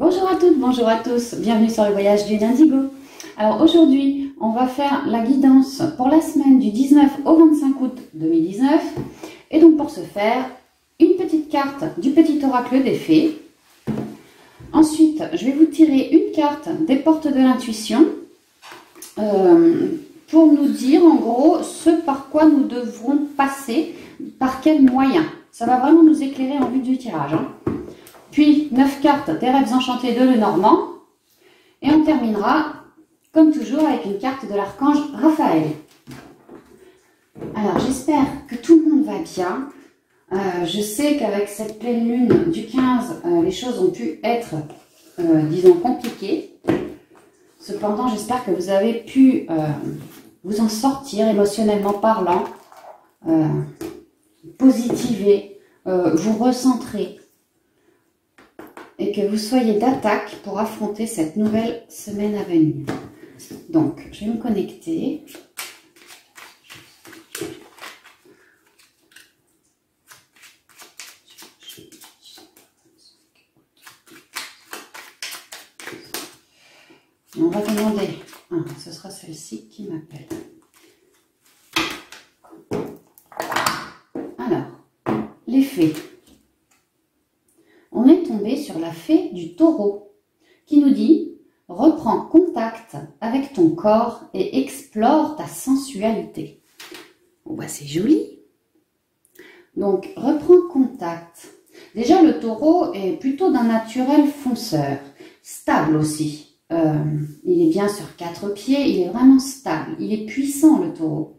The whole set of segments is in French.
Bonjour à toutes, bonjour à tous, bienvenue sur le voyage du Indigo. Alors aujourd'hui, on va faire la guidance pour la semaine du 19 au 25 août 2019. Et donc pour ce faire, une petite carte du petit oracle des fées. Ensuite, je vais vous tirer une carte des portes de l'intuition pour nous dire en gros ce par quoi nous devrons passer, par quels moyens. Ça va vraiment nous éclairer en vue du tirage. Puis 9 cartes des rêves enchantés de Lenormand. Et on terminera, comme toujours, avec une carte de l'archange Raphaël. Alors j'espère que tout le monde va bien. Je sais qu'avec cette pleine lune du 15, les choses ont pu être, disons, compliquées. Cependant, j'espère que vous avez pu vous en sortir émotionnellement parlant, positiver, vous recentrer et que vous soyez d'attaque pour affronter cette nouvelle semaine à venir. Donc, je vais me connecter. On va demander, ce sera celle-ci qui m'appelle. Alors, les fées. On est tombé sur la fée du taureau qui nous dit « Reprends contact avec ton corps et explore ta sensualité ». Oh, bah, c'est joli. Donc, reprends contact. Déjà, le taureau est plutôt d'un naturel fonceur, stable aussi. Il est bien sur 4 pieds, il est vraiment stable, il est puissant le taureau.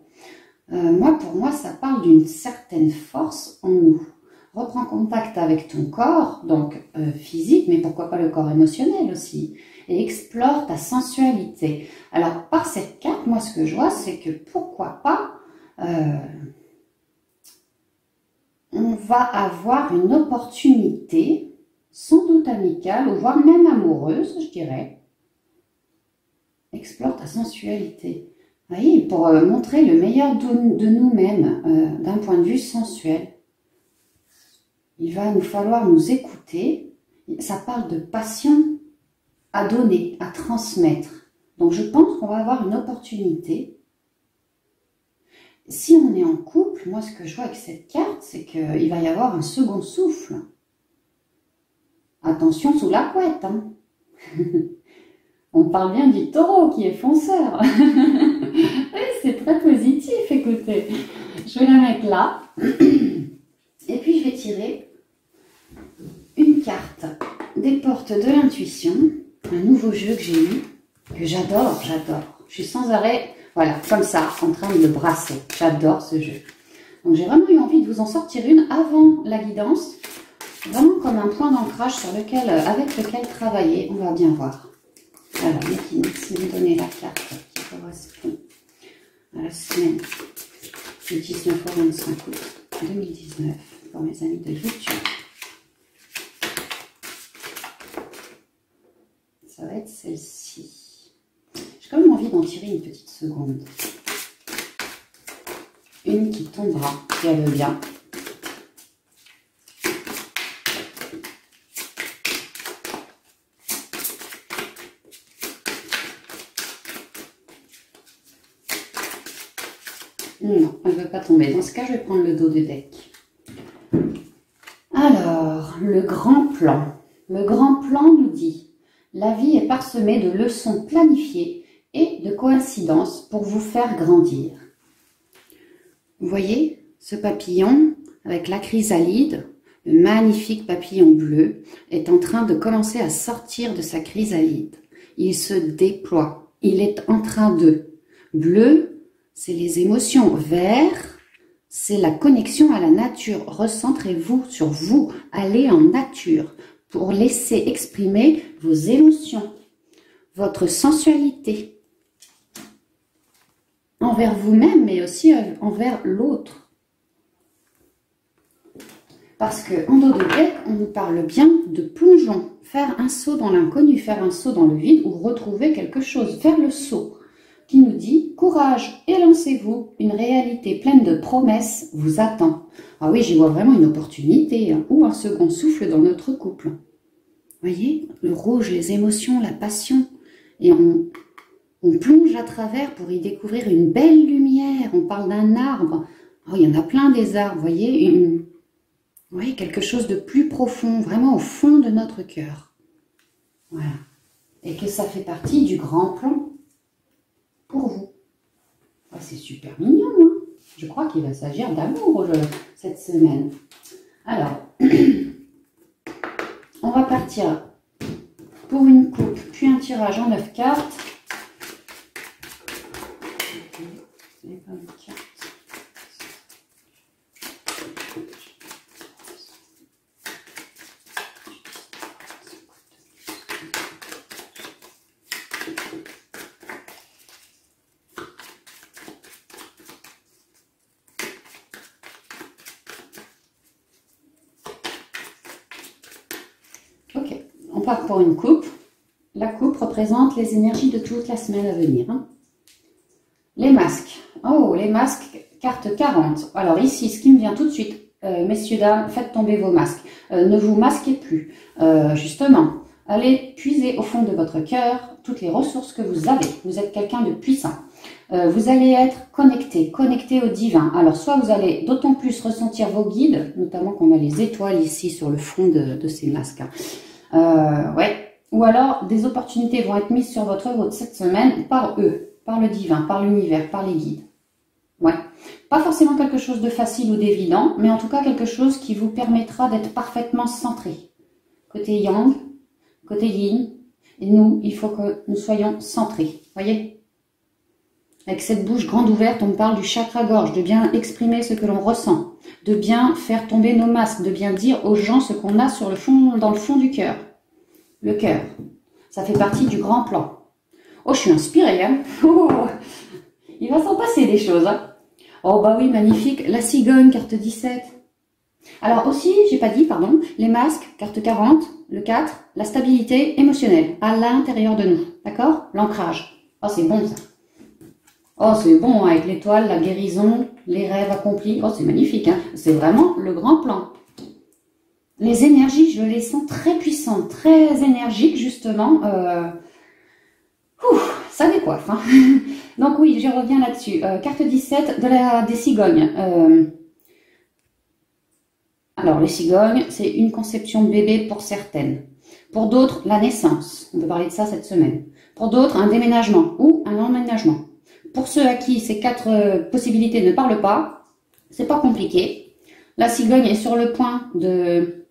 Pour moi, ça parle d'une certaine force en nous. Reprends contact avec ton corps, donc physique, mais pourquoi pas le corps émotionnel aussi, et explore ta sensualité. Alors, par cette carte, moi, ce que je vois, c'est que pourquoi pas, on va avoir une opportunité, sans doute amicale, ou voire même amoureuse, je dirais. Explore ta sensualité. Oui, pour montrer le meilleur de nous-mêmes, d'un point de vue sensuel. Il va nous falloir nous écouter. Ça parle de passion à donner, à transmettre. Donc je pense qu'on va avoir une opportunité. Si on est en couple, moi ce que je vois avec cette carte, c'est qu'il va y avoir un second souffle. Attention sous la couette. Hein. On parle bien du taureau qui est fonceur. Oui, c'est très positif, écoutez. Je vais la mettre là. Et puis je vais tirer une carte des portes de l'intuition, un nouveau jeu que j'ai eu, que j'adore. Je suis sans arrêt, voilà, comme ça, en train de le brasser. J'adore ce jeu. Donc j'ai vraiment eu envie de vous en sortir une avant la guidance, vraiment comme un point d'ancrage avec lequel travailler, on va bien voir. Alors, merci de me donner la carte qui correspond à la semaine du 19 au 25 août 2019 pour mes amis de YouTube. Ça va être celle-ci. J'ai quand même envie d'en tirer une petite seconde. Une qui tombera, si elle veut bien. Non, elle ne veut pas tomber. Dans ce cas, je vais prendre le dos du deck. Alors, le grand plan. Le grand plan nous dit « La vie est parsemée de leçons planifiées et de coïncidences pour vous faire grandir. » Vous voyez ce papillon avec la chrysalide, le magnifique papillon bleu, est en train de commencer à sortir de sa chrysalide. Il se déploie. Il est en train de bleu. C'est les émotions. Vert, c'est la connexion à la nature. Recentrez-vous sur vous. Allez en nature pour laisser exprimer vos émotions, votre sensualité. Envers vous-même, mais aussi envers l'autre. Parce qu'en dos de deck, on nous parle bien de plongeon. Faire un saut dans l'inconnu, faire un saut dans le vide ou retrouver quelque chose. Faire le saut. Qui nous dit « Courage et lancez-vous, une réalité pleine de promesses vous attend. » Ah oui, j'y vois vraiment une opportunité, hein, ou un second souffle dans notre couple. Voyez, le rouge, les émotions, la passion. Et on plonge à travers pour y découvrir une belle lumière. On parle d'un arbre. Oh, il y en a plein des arbres, voyez. Oui, quelque chose de plus profond, vraiment au fond de notre cœur. Voilà. Et que ça fait partie du grand plan pour vous. Oh, c'est super mignon, hein. Je crois qu'il va s'agir d'amour cette semaine. Alors, on va partir pour une coupe, puis un tirage en 9 cartes. Ok, on part pour une coupe. La coupe représente les énergies de toute la semaine à venir. Les masques. Oh, les masques, carte 40. Alors ici, ce qui me vient tout de suite, messieurs, dames, faites tomber vos masques. Ne vous masquez plus. Justement, allez puiser au fond de votre cœur toutes les ressources que vous avez. Vous êtes quelqu'un de puissant. Vous allez être connecté au divin. Alors, soit vous allez d'autant plus ressentir vos guides, notamment qu'on a les étoiles ici sur le front de ces masques. Ouais. Ou alors, des opportunités vont être mises sur votre route cette semaine par eux, par le divin, par l'univers, par les guides. Ouais. Pas forcément quelque chose de facile ou d'évident, mais en tout cas quelque chose qui vous permettra d'être parfaitement centré. Côté yang, côté yin, et nous, il faut que nous soyons centrés. Voyez ? Avec cette bouche grande ouverte, on parle du chakra-gorge, de bien exprimer ce que l'on ressent, de bien faire tomber nos masques, de bien dire aux gens ce qu'on a sur le fond, dans le fond du cœur. Le cœur, ça fait partie du grand plan. Oh, je suis inspirée, hein. Oh, il va s'en passer des choses, hein. Oh, bah oui, magnifique. La cigogne, carte 17. Alors aussi, j'ai pas dit, pardon, les masques, carte 40, le 4, la stabilité émotionnelle à l'intérieur de nous, d'accord? L'ancrage. Oh, c'est bon, ça. Oh, c'est bon, avec l'étoile, la guérison, les rêves accomplis. Oh, c'est magnifique, hein. C'est vraiment le grand plan. Les énergies, je les sens très puissantes, très énergiques, justement. Ça décoiffe, hein. Donc oui, je reviens là-dessus. Carte 17 des cigognes. Alors, les cigognes, c'est une conception de bébé pour certaines. Pour d'autres, la naissance. On peut parler de ça cette semaine. Pour d'autres, un déménagement ou un emménagement. Pour ceux à qui ces 4 possibilités ne parlent pas, c'est pas compliqué. La cigogne est sur le point de...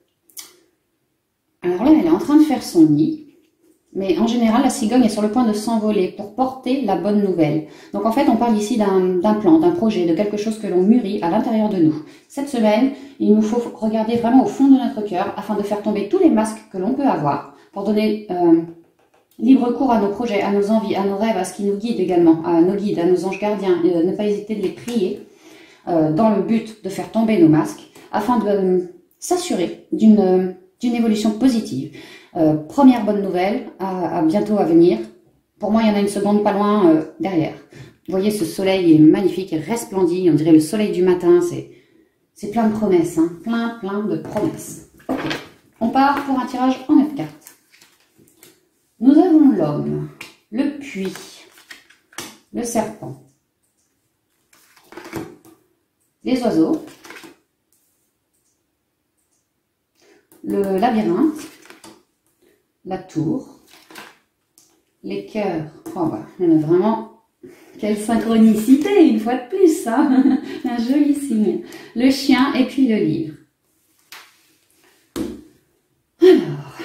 Alors là, elle est en train de faire son nid. Mais en général, la cigogne est sur le point de s'envoler pour porter la bonne nouvelle. Donc en fait, on parle ici d'un plan, d'un projet, de quelque chose que l'on mûrit à l'intérieur de nous. Cette semaine, il nous faut regarder vraiment au fond de notre cœur afin de faire tomber tous les masques que l'on peut avoir pour donner libre cours à nos projets, à nos envies, à nos rêves, à ce qui nous guide également, à nos guides, à nos anges gardiens, et ne pas hésiter de les prier dans le but de faire tomber nos masques afin de s'assurer d'une évolution positive. Première bonne nouvelle, à bientôt à venir. Pour moi, il y en a une seconde pas loin derrière. Vous voyez, ce soleil est magnifique, il resplendit, on dirait le soleil du matin. C'est plein de promesses, hein, plein de promesses. Ok, on part pour un tirage en 9 cartes. Nous avons l'homme, le puits, le serpent, les oiseaux, le labyrinthe, la tour, les cœurs. Oh bah, il y en a vraiment... Quelle synchronicité, une fois de plus, ça. Un joli signe. Le chien et puis le livre. Alors...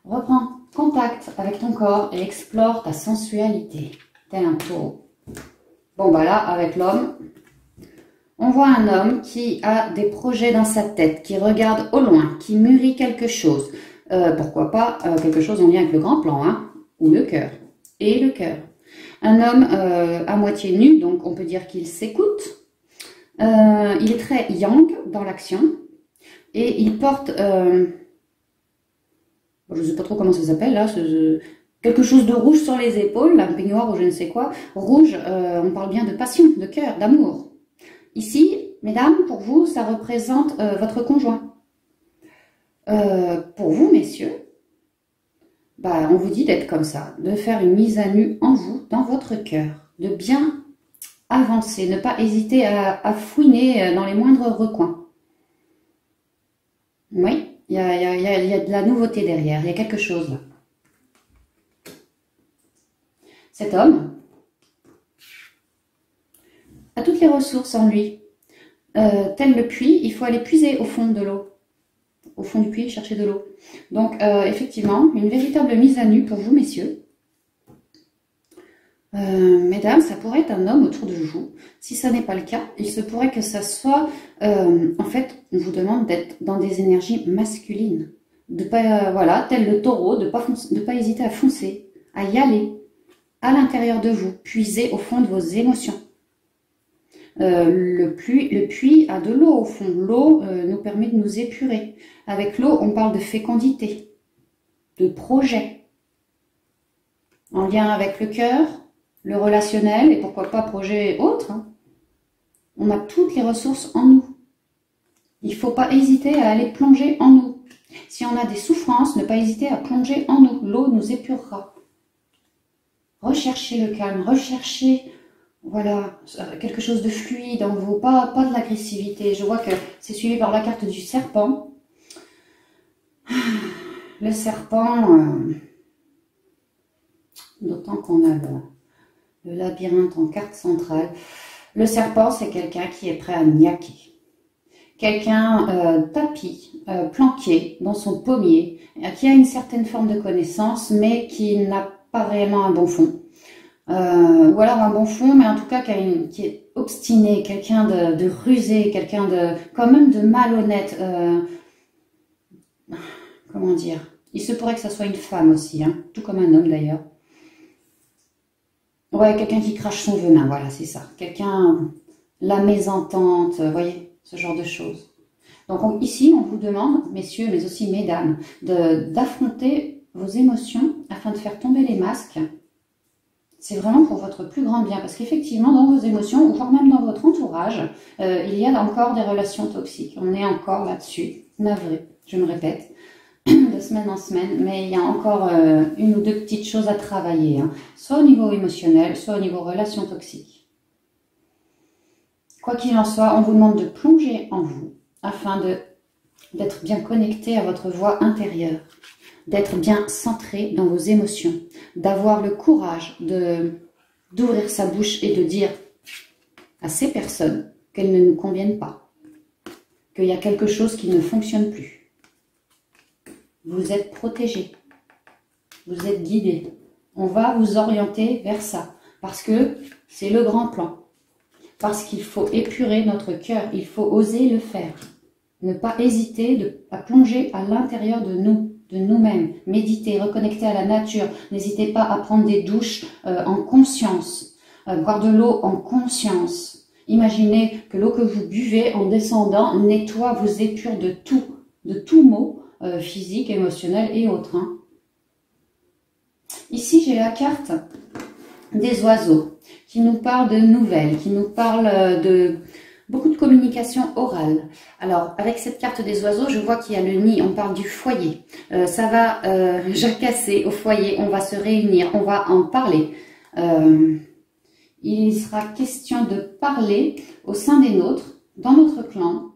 Reprends contact avec ton corps et explore ta sensualité, tel un taureau. Bon bah là, avec l'homme... On voit un homme qui a des projets dans sa tête, qui regarde au loin, qui mûrit quelque chose. Pourquoi pas quelque chose en lien avec le grand plan, hein, ou le cœur. Et le cœur. Un homme à moitié nu, donc on peut dire qu'il s'écoute. Il est très yang dans l'action. Et il porte, je ne sais pas trop comment ça s'appelle là, quelque chose de rouge sur les épaules, un peignoir ou je ne sais quoi. Rouge, on parle bien de passion, de cœur, d'amour. Ici, Mesdames, pour vous, ça représente votre conjoint. Pour vous, messieurs, bah, on vous dit d'être comme ça, de faire une mise à nu en vous, dans votre cœur, de bien avancer, ne pas hésiter à fouiner dans les moindres recoins. Oui, il y a de la nouveauté derrière, il y a quelque chose là. Cet homme a toutes les ressources en lui. Tel le puits, il faut aller puiser au fond de l'eau. Au fond du puits, chercher de l'eau. Donc, effectivement, une véritable mise à nu pour vous, messieurs. Mesdames, ça pourrait être un homme autour de vous. Si ça n'est pas le cas, il se pourrait que ça soit... en fait, on vous demande d'être dans des énergies masculines. De pas, voilà, tel le taureau, de pas hésiter à foncer, à y aller, à l'intérieur de vous, puiser au fond de vos émotions. Le puits a de l'eau au fond. L'eau nous permet de nous épurer. Avec l'eau, on parle de fécondité, de projet, en lien avec le cœur, le relationnel et pourquoi pas projet autre. Hein. On a toutes les ressources en nous. Il ne faut pas hésiter à aller plonger en nous. Si on a des souffrances, ne pas hésiter à plonger en nous. L'eau nous épurera. Recherchez le calme, recherchez... Voilà, quelque chose de fluide en vous, pas de l'agressivité. Je vois que c'est suivi par la carte du serpent. Le serpent, d'autant qu'on a le labyrinthe en carte centrale. Le serpent, c'est quelqu'un qui est prêt à niaquer. Quelqu'un tapi, planqué dans son pommier, qui a une certaine forme de connaissance, mais qui n'a pas réellement un bon fond. Ou alors un bon fond, mais en tout cas qui est obstiné, quelqu'un de rusé, quelqu'un de quand même de malhonnête. Comment dire? Il se pourrait que ça soit une femme aussi, hein, tout comme un homme d'ailleurs. Ouais, quelqu'un qui crache son venin, voilà, c'est ça. Quelqu'un, la mésentente, vous voyez, ce genre de choses. Donc ici, on vous demande, messieurs, mais aussi mesdames, d'affronter vos émotions afin de faire tomber les masques. C'est vraiment pour votre plus grand bien, parce qu'effectivement, dans vos émotions, ou voire même dans votre entourage, il y a encore des relations toxiques. On est encore là-dessus, navré, je me répète, de semaine en semaine, mais il y a encore une ou deux petites choses à travailler, hein, soit au niveau émotionnel, soit au niveau relations toxiques. Quoi qu'il en soit, on vous demande de plonger en vous, afin d'être bien connecté à votre voix intérieure, d'être bien centré dans vos émotions, d'avoir le courage d'ouvrir sa bouche et de dire à ces personnes qu'elles ne nous conviennent pas, qu'il y a quelque chose qui ne fonctionne plus. Vous êtes protégé, vous êtes guidé. On va vous orienter vers ça, parce que c'est le grand plan. Parce qu'il faut épurer notre cœur, il faut oser le faire. Ne pas hésiter à plonger à l'intérieur de nous, de nous-mêmes. Méditer, reconnecter à la nature. N'hésitez pas à prendre des douches en conscience, boire de l'eau en conscience. Imaginez que l'eau que vous buvez en descendant nettoie, vous épure de tout mot physique, émotionnel et autres. Hein. Ici, j'ai la carte des oiseaux qui nous parle de nouvelles, qui nous parle de beaucoup de communication orale. Alors, avec cette carte des oiseaux, je vois qu'il y a le nid, on parle du foyer. Ça va jacasser au foyer, on va se réunir, on va en parler. Il sera question de parler au sein des nôtres, dans notre clan,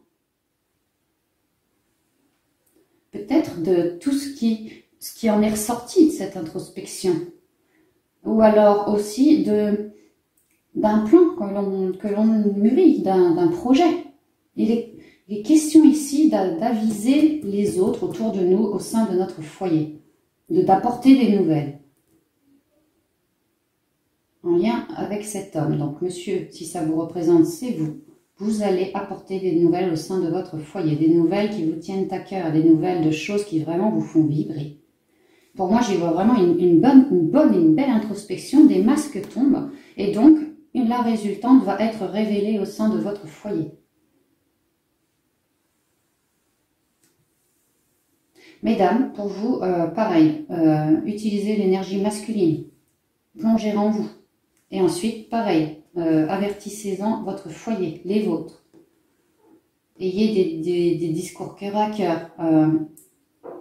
peut-être de tout ce qui en est ressorti de cette introspection. Ou alors aussi d'un plan que l'on mûrit, d'un projet. Il est question ici d'aviser les autres autour de nous au sein de notre foyer, d'apporter des nouvelles en lien avec cet homme. Donc monsieur, si ça vous représente, c'est vous. Vous allez apporter des nouvelles au sein de votre foyer, des nouvelles qui vous tiennent à cœur, des nouvelles de choses qui vraiment vous font vibrer. Pour moi, j'y vois vraiment une belle introspection, des masques tombent, et donc la résultante va être révélée au sein de votre foyer. Mesdames, pour vous, pareil, utilisez l'énergie masculine, plongez en vous. Et ensuite, pareil, avertissez-en votre foyer, les vôtres. Ayez des discours cœur à cœur.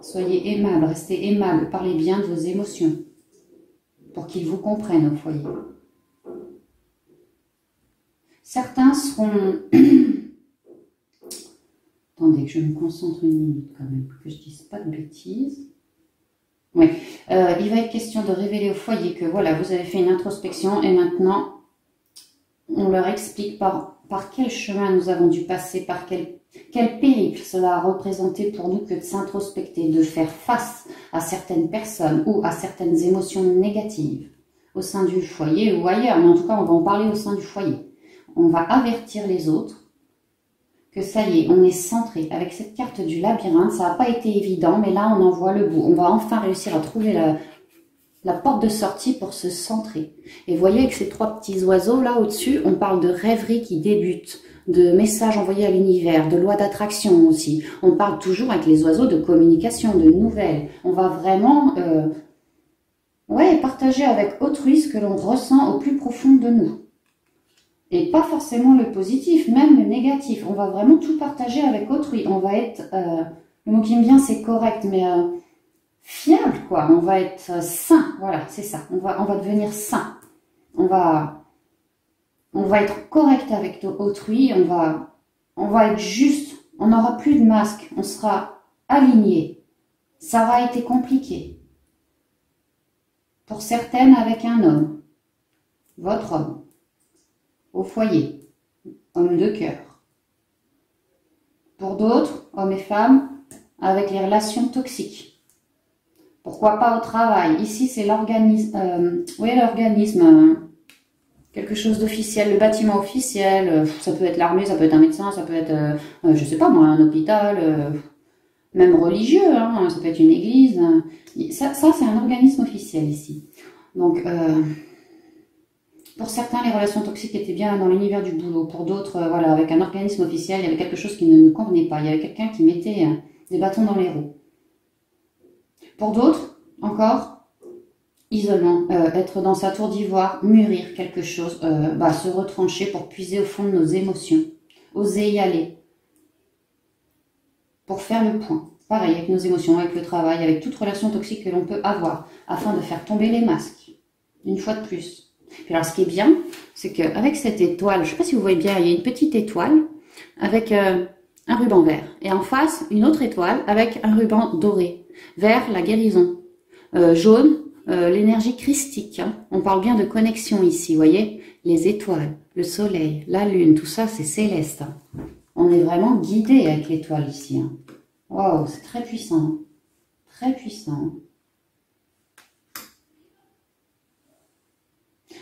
Soyez aimable, restez aimable, parlez bien de vos émotions pour qu'ils vous comprennent au foyer. Certains seront... Attendez que je me concentre une minute quand même, pour que je ne dise pas de bêtises. Oui, il va être question de révéler au foyer que voilà, vous avez fait une introspection et maintenant on leur explique par quel chemin nous avons dû passer, par quel périple cela a représenté pour nous que de s'introspecter, de faire face à certaines personnes ou à certaines émotions négatives au sein du foyer ou ailleurs, mais en tout cas on va en parler au sein du foyer. On va avertir les autres que ça y est, on est centré. Avec cette carte du labyrinthe, ça n'a pas été évident, mais là on en voit le bout. On va enfin réussir à trouver la porte de sortie pour se centrer. Et vous voyez avec ces trois petits oiseaux là au-dessus, on parle de rêverie qui débute, de messages envoyés à l'univers, de loi d'attraction aussi. On parle toujours avec les oiseaux de communication, de nouvelles. On va vraiment partager avec autrui ce que l'on ressent au plus profond de nous. Et pas forcément le positif, même le négatif. On va vraiment tout partager avec autrui. On va être, le mot qui me vient c'est correct, mais fiable quoi. On va être sain, voilà, c'est ça. On va devenir sain. On va être correct avec autrui. On va être juste. On n'aura plus de masque. On sera aligné. Ça aura été compliqué. Pour certaines avec un homme. Votre homme. Au foyer, homme de cœur. Pour d'autres, hommes et femmes, avec les relations toxiques. Pourquoi pas au travail? Ici, c'est l'organisme, quelque chose d'officiel, le bâtiment officiel, ça peut être l'armée, ça peut être un médecin, ça peut être, je sais pas moi, un hôpital, même religieux, hein, ça peut être une église. Ça c'est un organisme officiel ici. Donc, pour certains, les relations toxiques étaient bien dans l'univers du boulot. Pour d'autres, voilà, avec un organisme officiel, il y avait quelque chose qui ne nous convenait pas. Il y avait quelqu'un qui mettait des bâtons dans les roues. Pour d'autres, encore, isolement, être dans sa tour d'ivoire, mûrir quelque chose, se retrancher pour puiser au fond de nos émotions. Oser y aller. Pour faire le point. Pareil, avec nos émotions, avec le travail, avec toute relation toxique que l'on peut avoir, afin de faire tomber les masques. Une fois de plus. Puis alors, ce qui est bien, c'est qu'avec cette étoile, je ne sais pas si vous voyez bien, il y a une petite étoile avec un ruban vert. Et en face, une autre étoile avec un ruban doré. Vert, la guérison. Jaune, l'énergie christique. Hein. On parle bien de connexion ici, vous voyez. Les étoiles, le soleil, la lune, tout ça, c'est céleste. Hein. On est vraiment guidé avec l'étoile ici. Hein. Waouh, c'est très puissant. Hein. Très puissant.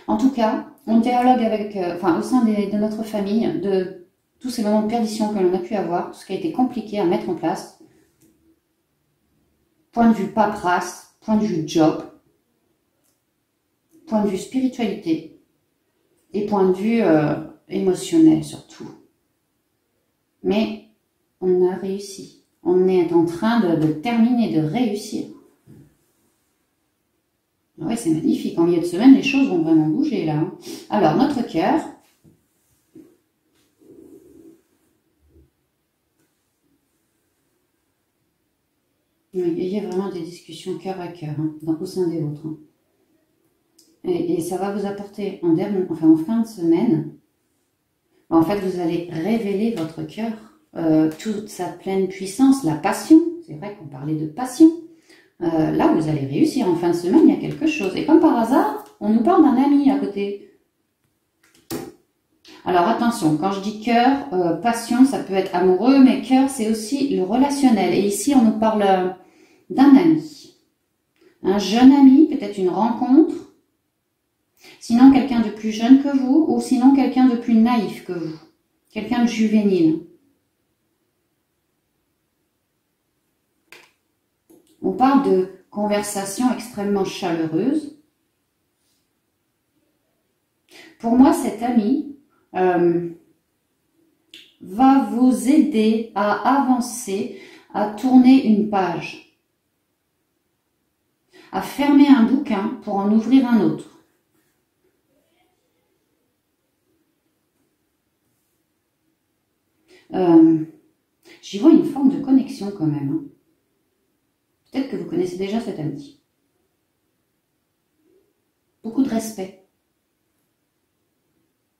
En tout cas, on dialogue avec, au sein de notre famille, de tous ces moments de perdition que l'on a pu avoir, tout ce qui a été compliqué à mettre en place. Point de vue paperasse, point de vue job, point de vue spiritualité et point de vue émotionnel surtout. Mais on a réussi. On est en train de terminer, de réussir. Oui, c'est magnifique. En milieu de semaine, les choses vont vraiment bouger là. Alors, notre cœur. Oui, il y a vraiment des discussions cœur à cœur au sein des vôtres. Hein. Et ça va vous apporter en fin de semaine. En fait, vous allez révéler votre cœur, toute sa pleine puissance, la passion. C'est vrai qu'on parlait de passion. Là, vous allez réussir en fin de semaine, il y a quelque chose. Et comme par hasard, on nous parle d'un ami à côté. Alors attention, quand je dis cœur, passion, ça peut être amoureux, mais cœur, c'est aussi le relationnel. Et ici, on nous parle d'un ami. Un jeune ami, peut-être une rencontre. Sinon, quelqu'un de plus jeune que vous, ou sinon quelqu'un de plus naïf que vous. Quelqu'un de juvénile. On parle de conversation extrêmement chaleureuse. Pour moi, cet ami va vous aider à avancer, à tourner une page, à fermer un bouquin pour en ouvrir un autre. J'y vois une forme de connexion quand même. Hein. Peut-être que vous connaissez déjà cet ami. Beaucoup de respect.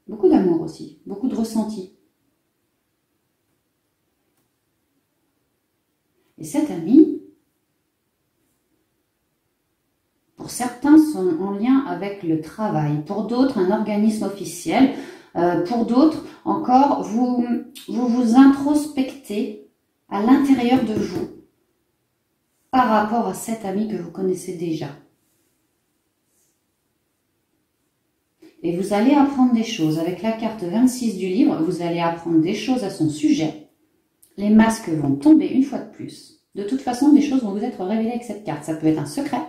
Beaucoup d'amour aussi. Beaucoup de ressenti. Et cet ami, pour certains, sont en lien avec le travail. Pour d'autres, un organisme officiel. Pour d'autres, encore, vous vous introspectez à l'intérieur de vous par rapport à cet ami que vous connaissez déjà. Et vous allez apprendre des choses. Avec la carte 26 du livre, vous allez apprendre des choses à son sujet. Les masques vont tomber une fois de plus. De toute façon, des choses vont vous être révélées avec cette carte. Ça peut être un secret.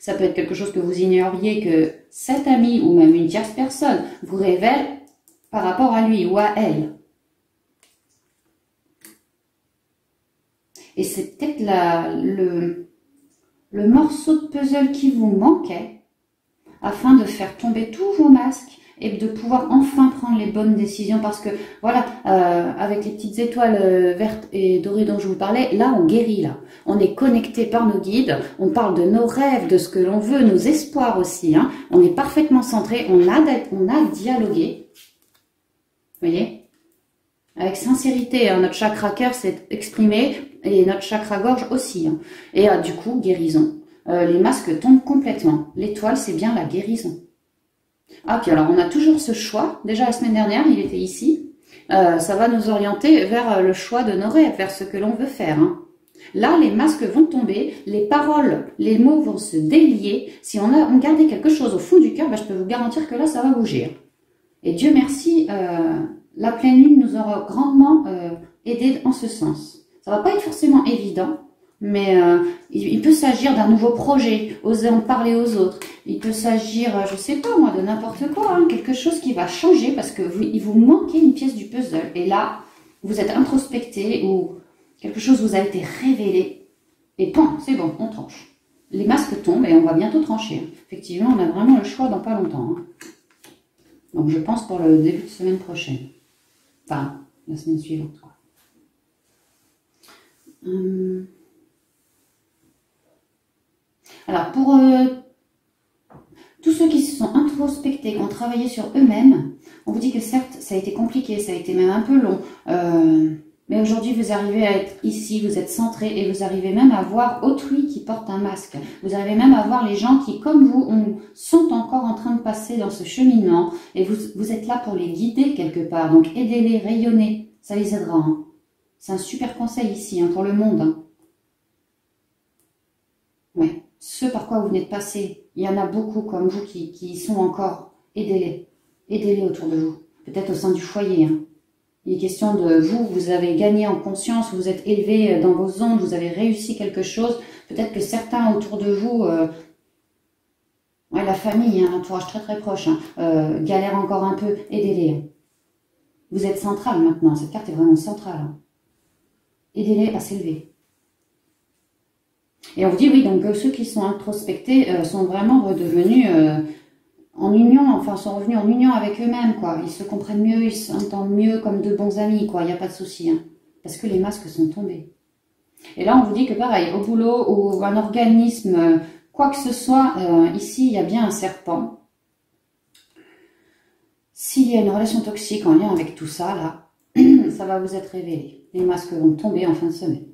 Ça peut être quelque chose que vous ignoriez que cet ami ou même une tierce personne vous révèle par rapport à lui ou à elle. Et c'est peut-être le morceau de puzzle qui vous manquait afin de faire tomber tous vos masques et de pouvoir enfin prendre les bonnes décisions. Parce que, voilà, avec les petites étoiles vertes et dorées dont je vous parlais, là, on guérit, là. On est connecté par nos guides, on parle de nos rêves, de ce que l'on veut, nos espoirs aussi. Hein. On est parfaitement centré, on a dialogué. Vous voyez? Avec sincérité, hein, notre chakra cœur s'est exprimé et notre chakra gorge aussi. Hein. Et du coup, guérison. Les masques tombent complètement. L'étoile, c'est bien la guérison. Ah, puis alors, on a toujours ce choix. Déjà, la semaine dernière, il était ici. Ça va nous orienter vers le choix de nos rêves, vers ce que l'on veut faire. Hein. Là, les masques vont tomber, les paroles, les mots vont se délier. Si on gardait quelque chose au fond du cœur, ben, je peux vous garantir que là, ça va bouger. Et Dieu merci, la pleine lune nous aura grandement aidé en ce sens. Ça va pas être forcément évident, mais il peut s'agir d'un nouveau projet, oser en parler aux autres. Il peut s'agir, je sais pas moi, de n'importe quoi, hein, quelque chose qui va changer parce que il vous manquait une pièce du puzzle. Et là, vous êtes introspecté ou quelque chose vous a été révélé. Et pan, c'est bon, on tranche. Les masques tombent et on va bientôt trancher. Effectivement, on a vraiment le choix dans pas longtemps. Hein. Donc, je pense pour le début de semaine prochaine. Enfin, la semaine suivante, quoi. Alors, pour tous ceux qui se sont introspectés, qui ont travaillé sur eux-mêmes, on vous dit que certes, ça a été compliqué, ça a été même un peu long, mais aujourd'hui, vous arrivez à être ici, vous êtes centré et vous arrivez même à voir autrui qui porte un masque. Vous arrivez même à voir les gens qui, comme vous, sont encore en train de passer dans ce cheminement et vous êtes là pour les guider quelque part. Donc, aidez-les, rayonnez, ça les aidera. Hein. C'est un super conseil ici, hein, pour le monde. Hein. Ouais. Ce par quoi vous venez de passer, il y en a beaucoup comme vous qui y sont encore. Aidez-les. Aidez-les autour de vous. Peut-être au sein du foyer. Hein. Il est question de vous avez gagné en conscience, vous êtes élevé dans vos ondes, vous avez réussi quelque chose. Peut-être que certains autour de vous, ouais, la famille, hein, l'entourage très très proche, hein, galère encore un peu. Aidez-les. Hein. Vous êtes central maintenant, cette carte est vraiment centrale. Hein. Aidez-les à s'élever. Et on vous dit, oui, donc ceux qui sont introspectés sont vraiment redevenus en union, enfin sont revenus en union avec eux-mêmes, quoi. Ils se comprennent mieux, ils s'entendent mieux comme de bons amis, quoi. Il n'y a pas de souci, hein, parce que les masques sont tombés. Et là, on vous dit que pareil, au boulot ou un organisme, quoi que ce soit, ici, il y a bien un serpent. S'il y a une relation toxique en lien avec tout ça, là, ça va vous être révélé. Les masques vont tomber en fin de semaine.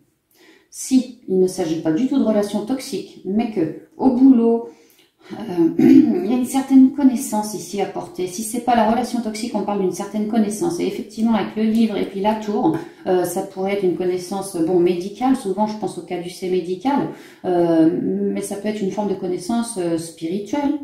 Si il ne s'agit pas du tout de relations toxiques, mais que au boulot, il y a une certaine connaissance ici à porter. Si c'est pas la relation toxique, on parle d'une certaine connaissance. Et effectivement, avec le livre et puis la tour, ça pourrait être une connaissance, bon, médicale. Souvent, je pense au caducée médical, mais ça peut être une forme de connaissance spirituelle.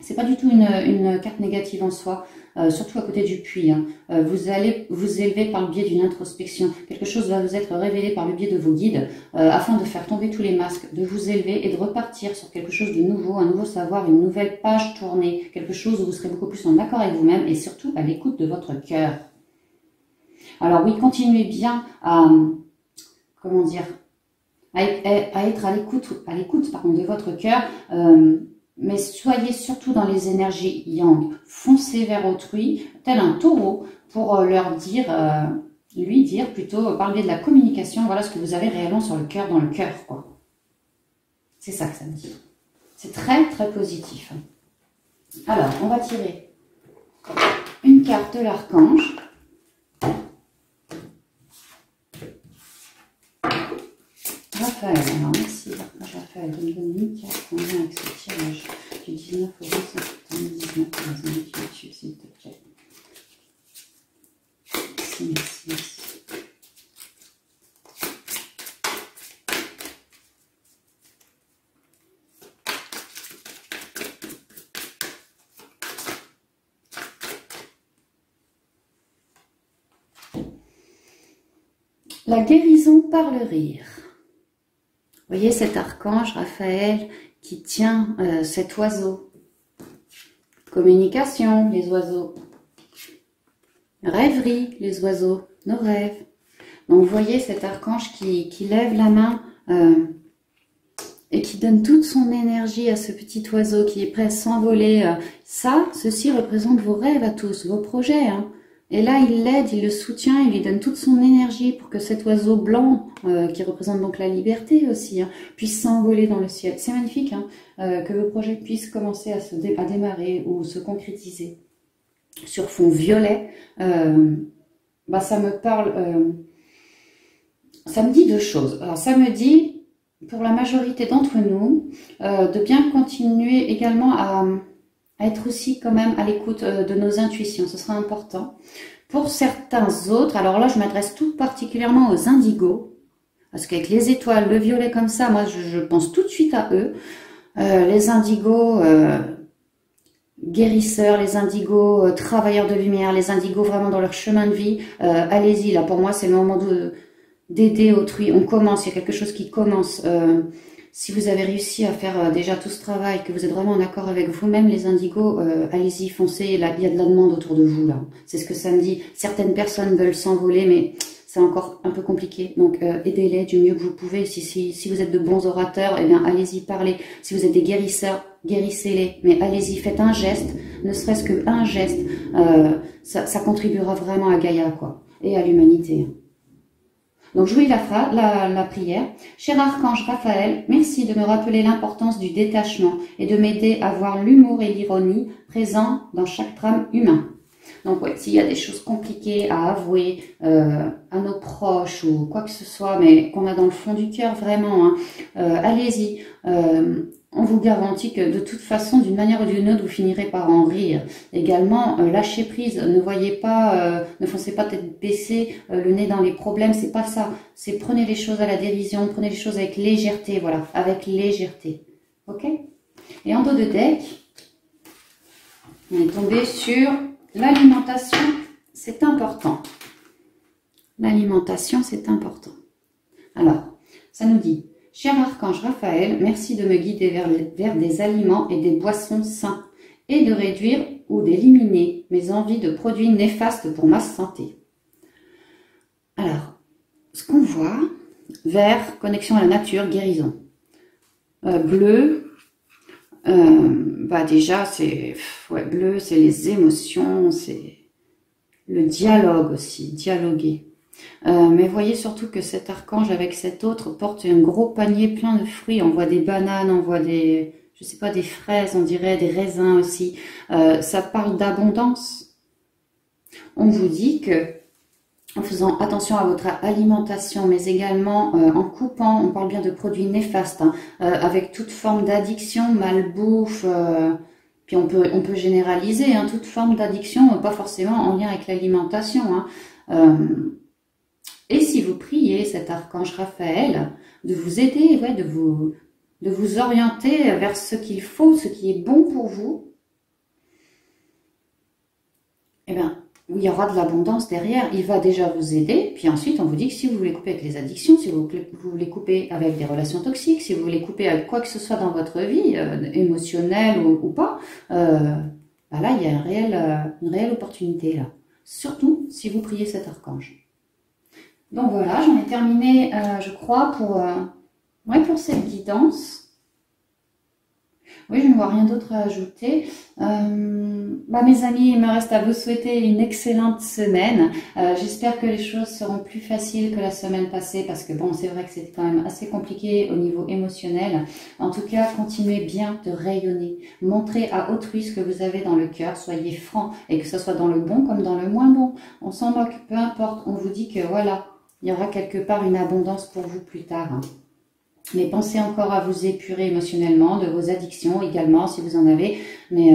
C'est pas du tout une carte négative en soi, surtout à côté du puits. Hein. Vous allez vous élever par le biais d'une introspection. Quelque chose va vous être révélé par le biais de vos guides, afin de faire tomber tous les masques, de vous élever et de repartir sur quelque chose de nouveau, un nouveau savoir, une nouvelle page tournée, quelque chose où vous serez beaucoup plus en accord avec vous-même et surtout à l'écoute de votre cœur. Alors oui, continuez bien à, comment dire, à être à l'écoute de votre cœur, mais soyez surtout dans les énergies yang. Foncez vers autrui, tel un taureau, pour leur dire lui dire plutôt, parler de la communication, voilà ce que vous avez réellement sur le cœur, dans le cœur, quoi. C'est ça que ça me dit. C'est très, très positif. Alors, on va tirer une carte de l'archange. Raphaël, alors merci l'archange Raphaël de me donner une carte en lien avec ce tirage du 19 au 19 28, s'il te plaît. Merci, merci. La guérison par le rire. Vous voyez cet archange Raphaël qui tient cet oiseau. Communication, les oiseaux. Rêverie, les oiseaux, nos rêves. Donc vous voyez cet archange qui lève la main et qui donne toute son énergie à ce petit oiseau qui est prêt à s'envoler. Ceci représente vos rêves à tous, vos projets, hein. Et là, il l'aide, il le soutient, il lui donne toute son énergie pour que cet oiseau blanc, qui représente donc la liberté aussi, hein, puisse s'envoler dans le ciel. C'est magnifique, hein, que vos projets puissent commencer à démarrer ou se concrétiser. Sur fond violet, ça me parle, ça me dit deux choses. Alors, ça me dit, pour la majorité d'entre nous, de bien continuer également à être aussi quand même à l'écoute de nos intuitions, ce sera important. Pour certains autres, alors là je m'adresse tout particulièrement aux indigos, parce qu'avec les étoiles, le violet comme ça, moi je pense tout de suite à eux. Les indigos guérisseurs, les indigos travailleurs de lumière, les indigos vraiment dans leur chemin de vie, allez-y, là pour moi c'est le moment d'aider autrui, on commence, il y a quelque chose qui commence. Si vous avez réussi à faire déjà tout ce travail, que vous êtes vraiment en accord avec vous-même, les indigos, allez-y, foncez, là, il y a de la demande autour de vous, là. C'est ce que ça me dit. Certaines personnes veulent s'envoler, mais c'est encore un peu compliqué. Donc, aidez-les du mieux que vous pouvez. Si vous êtes de bons orateurs, eh bien, allez-y, parlez. Si vous êtes des guérisseurs, guérissez-les. Mais allez-y, faites un geste, ne serait-ce qu'un geste. Ça contribuera vraiment à Gaïa, quoi, et à l'humanité. Donc, je vous lis la prière. Cher archange Raphaël, merci de me rappeler l'importance du détachement et de m'aider à voir l'humour et l'ironie présents dans chaque drame humain. Donc, ouais, s'il y a des choses compliquées à avouer à nos proches ou quoi que ce soit, mais qu'on a dans le fond du cœur vraiment, hein, allez-y. On vous garantit que de toute façon, d'une manière ou d'une autre, vous finirez par en rire. Également, lâchez prise, ne voyez pas, ne foncez pas tête baissée, le nez dans les problèmes, c'est pas ça. C'est prenez les choses à la dérision, prenez les choses avec légèreté, voilà, avec légèreté. Ok? Et en dos de deck, on est tombé sur l'alimentation, c'est important. L'alimentation, c'est important. Alors, ça nous dit... Cher archange Raphaël, merci de me guider vers des aliments et des boissons sains et de réduire ou d'éliminer mes envies de produits néfastes pour ma santé. Alors, ce qu'on voit, vert, connexion à la nature, guérison. Bleu, déjà, c'est bleu, c'est les émotions, c'est le dialogue aussi, dialoguer. Mais voyez surtout que cet archange avec cet autre porte un gros panier plein de fruits. On voit des bananes, on voit des, je sais pas, des fraises, on dirait des raisins aussi. Ça parle d'abondance. On vous dit que, en faisant attention à votre alimentation, mais également en coupant, on parle bien de produits néfastes, hein, avec toute forme d'addiction, malbouffe, puis on peut généraliser, hein, toute forme d'addiction, pas forcément en lien avec l'alimentation, hein. Et si vous priez cet archange Raphaël de vous aider, ouais, de vous orienter vers ce qu'il faut, ce qui est bon pour vous, eh bien, il y aura de l'abondance derrière. Il va déjà vous aider. Puis ensuite, on vous dit que si vous voulez couper avec les addictions, si vous voulez couper avec des relations toxiques, si vous voulez couper avec quoi que ce soit dans votre vie, émotionnelle ou pas, là, il y a une réelle opportunité là. Surtout si vous priez cet archange. Donc voilà, j'en ai terminé, je crois, pour cette guidance. Oui, je ne vois rien d'autre à ajouter. Mes amis, il me reste à vous souhaiter une excellente semaine. J'espère que les choses seront plus faciles que la semaine passée parce que bon, c'est vrai que c'était quand même assez compliqué au niveau émotionnel. En tout cas, continuez bien de rayonner. Montrez à autrui ce que vous avez dans le cœur. Soyez francs et que ce soit dans le bon comme dans le moins bon. On s'en moque, peu importe. On vous dit que voilà, il y aura quelque part une abondance pour vous plus tard, hein. Mais pensez encore à vous épurer émotionnellement, de vos addictions également, si vous en avez. Mais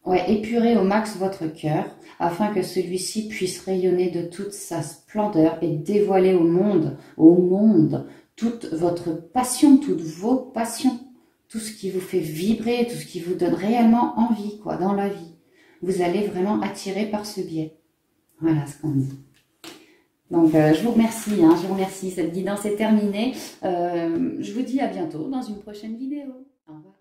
ouais, épurez au max votre cœur, afin que celui-ci puisse rayonner de toute sa splendeur et dévoiler au monde, toute votre passion, toutes vos passions, tout ce qui vous fait vibrer, tout ce qui vous donne réellement envie, quoi, dans la vie. Vous allez vraiment attirer par ce biais. Voilà ce qu'on dit. Donc, je vous remercie, hein, je vous remercie. Cette guidance est terminée. Je vous dis à bientôt dans une prochaine vidéo. Au revoir.